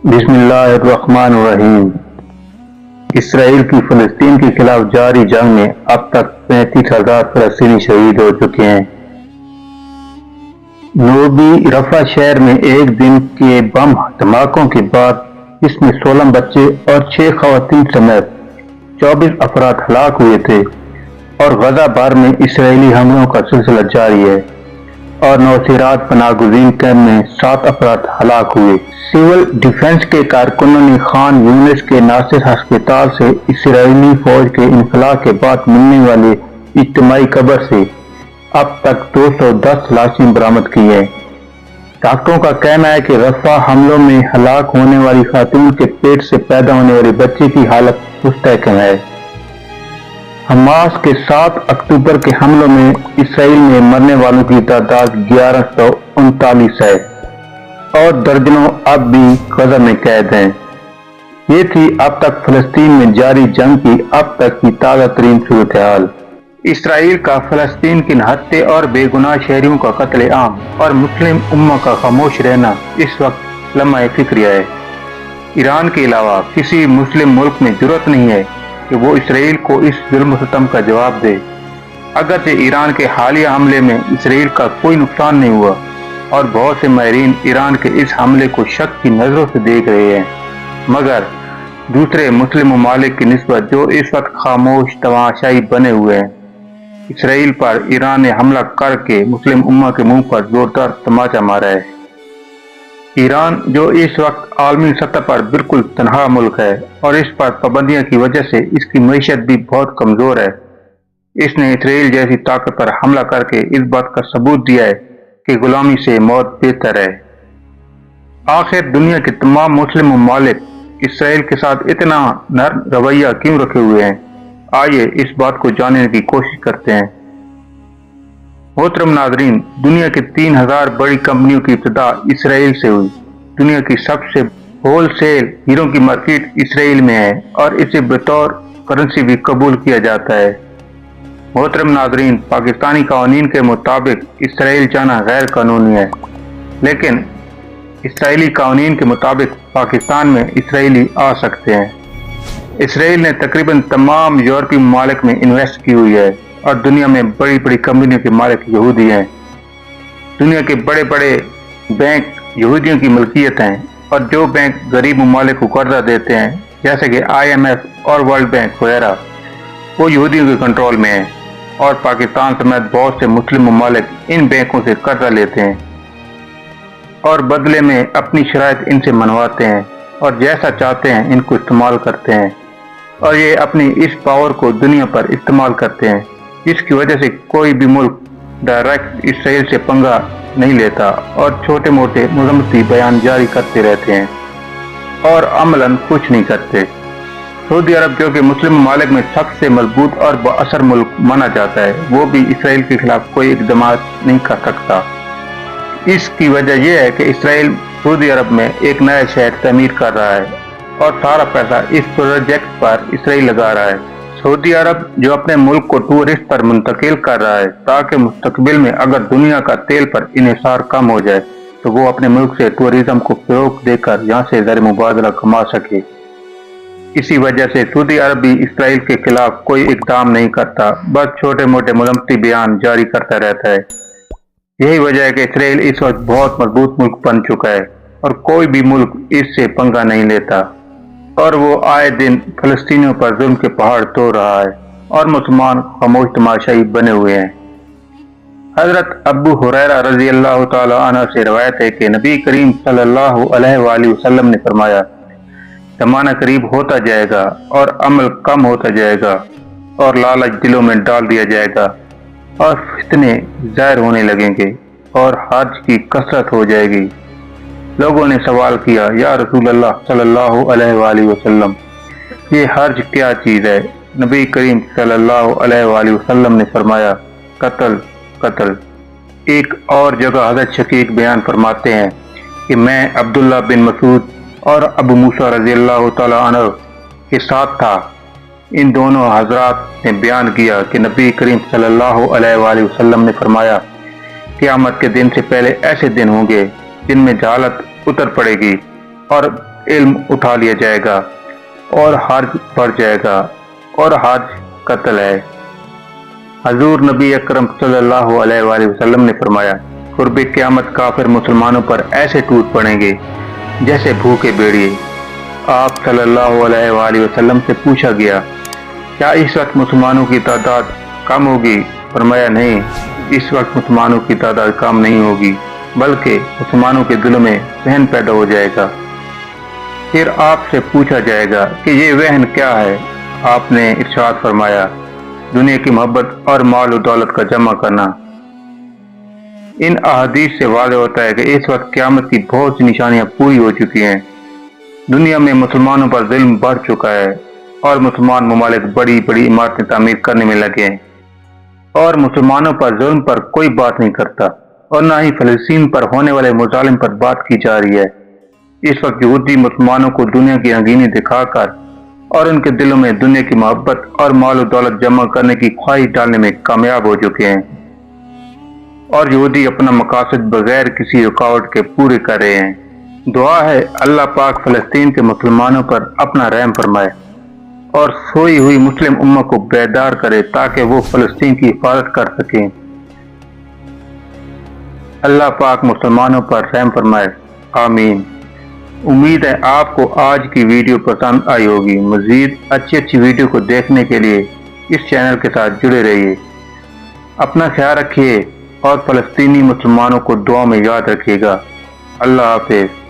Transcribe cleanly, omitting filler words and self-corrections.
بسم اللہ الرحمن الرحیم۔ اسرائیل کی فلسطین کے خلاف جاری جنگ میں اب تک 35,000 فلسطینی شہید ہو چکے ہیں۔ جنوبی رفح شہر میں ایک دن کے بم دھماکوں کے بعد اس میں 16 بچے اور 6 خواتین سمیت 24 افراد ہلاک ہوئے تھے، اور غزہ بھر میں اسرائیلی حملوں کا سلسلہ جاری ہے، اور نوسیرات پناہ گزین کیمپ میں 7 افراد ہلاک ہوئے۔ سول ڈیفنس کے کارکنوں نے خان یونس کے ناصر ہسپتال سے اسرائیلی فوج کے انخلاء کے بعد ملنے والے اجتماعی قبر سے اب تک 210 لاشیں برآمد کی ہیں۔ ڈاکٹروں کا کہنا ہے کہ رفح حملوں میں ہلاک ہونے والی خاتون کے پیٹ سے پیدا ہونے والے بچے کی حالت مستحکم ہے۔ حماس کے 7 اکتوبر کے حملوں میں اسرائیل میں مرنے والوں کی تعداد 1139 ہے، اور درجنوں اب بھی غزہ میں قید ہیں۔ یہ تھی اب تک فلسطین میں جاری جنگ کی اب تک کی تازہ ترین صورتحال۔ اسرائیل کا فلسطین کے نہتے اور بے گناہ شہریوں کا قتل عام اور مسلم امہ کا خاموش رہنا اس وقت لمحہ فکریہ ہے۔ ایران کے علاوہ کسی مسلم ملک میں جرأت نہیں ہے کہ وہ اسرائیل کو اس ظلم و ستم کا جواب دے۔ اگرچہ ایران کے حالیہ حملے میں اسرائیل کا کوئی نقصان نہیں ہوا، اور بہت سے ماہرین ایران کے اس حملے کو شک کی نظروں سے دیکھ رہے ہیں، مگر دوسرے مسلم ممالک کی نسبت جو اس وقت خاموش تماشائی بنے ہوئے ہیں، اسرائیل پر ایران نے حملہ کر کے مسلم امہ کے منہ پر زوردار تماچا مارا ہے۔ ایران جو اس وقت عالمی سطح پر بالکل تنہا ملک ہے، اور اس پر پابندیاں کی وجہ سے اس کی معیشت بھی بہت کمزور ہے، اس نے اسرائیل جیسی طاقت پر حملہ کر کے اس بات کا ثبوت دیا ہے کہ غلامی سے موت بہتر ہے۔ آخر دنیا کے تمام مسلم ممالک اسرائیل کے ساتھ اتنا نرم رویہ کیوں رکھے ہوئے ہیں؟ آئیے اس بات کو جاننے کی کوشش کرتے ہیں۔ محترم ناظرین، دنیا کے 3000 بڑی کمپنیوں کی ابتدا اسرائیل سے ہوئی۔ دنیا کی سب سے ہول سیل ہیروں کی مارکیٹ اسرائیل میں ہے، اور اسے بطور کرنسی بھی قبول کیا جاتا ہے۔ محترم ناظرین، پاکستانی قوانین کے مطابق اسرائیل جانا غیر قانونی ہے، لیکن اسرائیلی قوانین کے مطابق پاکستان میں اسرائیلی آ سکتے ہیں۔ اسرائیل نے تقریباً تمام یورپی ممالک میں انویسٹ کی ہوئی ہے، اور دنیا میں بڑی بڑی کمپنیوں کے مالک یہودی ہیں۔ دنیا کے بڑے بڑے بینک یہودیوں کی ملکیت ہیں، اور جو بینک غریب ممالک کو قرضہ دیتے ہیں، جیسے کہ IMF اور ورلڈ بینک وغیرہ، وہ یہودیوں کے کنٹرول میں ہیں، اور پاکستان سمیت بہت سے مسلم ممالک ان بینکوں سے قرضہ لیتے ہیں، اور بدلے میں اپنی شرائط ان سے منواتے ہیں، اور جیسا چاہتے ہیں ان کو استعمال کرتے ہیں، اور یہ اپنی اس پاور کو دنیا پر استعمال کرتے ہیں، جس کی وجہ سے کوئی بھی ملک ڈائریکٹ اسرائیل سے پنگا نہیں لیتا، اور چھوٹے موٹے مذمتی بیان جاری کرتے رہتے ہیں، اور عملاً کچھ نہیں کرتے۔ سعودی عرب، جو کہ مسلم ممالک میں سب سے مضبوط اور با اثر ملک مانا جاتا ہے، وہ بھی اسرائیل کے خلاف کوئی اقدامات نہیں کر سکتا۔ اس کی وجہ یہ ہے کہ اسرائیل سعودی عرب میں ایک نیا شہر تعمیر کر رہا ہے، اور سارا پیسہ اس پروجیکٹ پر اسرائیل لگا رہا ہے۔ سعودی عرب جو اپنے ملک کو ٹورسٹ پر منتقل کر رہا ہے، تاکہ مستقبل میں اگر دنیا کا تیل پر انحصار کم ہو جائے تو وہ اپنے ملک سے ٹورزم کو فروغ دے کر یہاں سے زر مبادلہ کما سکے۔ اسی وجہ سے سعودی عرب بھی اسرائیل کے خلاف کوئی اقدام نہیں کرتا، بس چھوٹے موٹے مذمتی بیان جاری کرتا رہتا ہے۔ یہی وجہ ہے کہ اسرائیل اس وقت بہت مضبوط ملک بن چکا ہے، اور کوئی بھی ملک اس سے پنگا نہیں لیتا، اور وہ آئے دن فلسطینیوں پر ظلم کے پہاڑ توڑ رہا ہے، اور مسلمان خاموش تماشائی بنے ہوئے ہیں۔ حضرت ابو ہریرہ رضی اللہ تعالی عنہ سے روایت ہے کہ نبی کریم صلی اللہ علیہ وآلہ وسلم نے فرمایا، زمانہ قریب ہوتا جائے گا، اور عمل کم ہوتا جائے گا، اور لالچ دلوں میں ڈال دیا جائے گا، اور فتنے ظاہر ہونے لگیں گے، اور حرج کی کثرت ہو جائے گی۔ لوگوں نے سوال کیا، یا رسول اللہ صلی اللہ علیہ وآلہ وسلم، یہ حرج کیا چیز ہے؟ نبی کریم صلی اللہ علیہ وآلہ وسلم نے فرمایا، قتل قتل۔ ایک اور جگہ حضرت شقیق بیان فرماتے ہیں کہ میں عبداللہ بن مسعود اور ابو موسیٰ رضی اللہ تعالی عنہ کے ساتھ تھا۔ ان دونوں حضرات نے بیان کیا کہ نبی کریم صلی اللہ علیہ وآلہ وسلم نے فرمایا، قیامت کے دن سے پہلے ایسے دن ہوں گے جن میں جہالت اتر پڑے گی، اور علم اٹھا لیا جائے گا اور حرج بڑھ جائے گا، اور حرج قتل ہے۔ حضور نبی اکرم صلی اللہ علیہ وآلہ وسلم نے فرمایا، قرب قیامت کافر مسلمانوں پر ایسے ٹوٹ پڑیں گے جیسے بھوکے بھیڑیے۔ آپ صلی اللہ علیہ وآلہ وسلم سے پوچھا گیا، کیا اس وقت مسلمانوں کی تعداد کم ہوگی؟ فرمایا، نہیں، اس وقت مسلمانوں کی تعداد کم نہیں ہوگی، بلکہ مسلمانوں کے دلوں میں وہن پیدا ہو جائے گا۔ پھر آپ سے پوچھا جائے گا کہ یہ وہن کیا ہے؟ آپ نے ارشاد فرمایا، دنیا کی محبت اور مال و دولت کا جمع کرنا۔ ان احادیث سے واضح ہوتا ہے کہ اس وقت قیامت کی بہت سی نشانیاں پوری ہو چکی ہیں۔ دنیا میں مسلمانوں پر ظلم بڑھ چکا ہے اور مسلمان ممالک بڑی بڑی عمارتیں تعمیر کرنے میں لگے ہیں، اور مسلمانوں پر ظلم پر کوئی بات نہیں کرتا، اور نہ ہی فلسطین پر ہونے والے مظالم پر بات کی جا رہی ہے۔ اس وقت یہودی مسلمانوں کو دنیا کی رنگینی دکھا کر اور ان کے دلوں میں دنیا کی محبت اور مال و دولت جمع کرنے کی خواہش ڈالنے میں کامیاب ہو چکے ہیں، اور یہودی اپنا مقاصد بغیر کسی رکاوٹ کے پورے کر رہے ہیں۔ دعا ہے اللہ پاک فلسطین کے مسلمانوں پر اپنا رحم فرمائے اور سوئی ہوئی مسلم امت کو بیدار کرے تاکہ وہ فلسطین کی حفاظت کر سکیں۔ اللہ پاک مسلمانوں پر رحم فرمائے، آمین۔ امید ہے آپ کو آج کی ویڈیو پسند آئی ہوگی۔ مزید اچھی ویڈیو کو دیکھنے کے لیے اس چینل کے ساتھ جڑے رہیے۔ اپنا خیال رکھیے اور فلسطینی مسلمانوں کو دعا میں یاد رکھیے گا۔ اللہ حافظ۔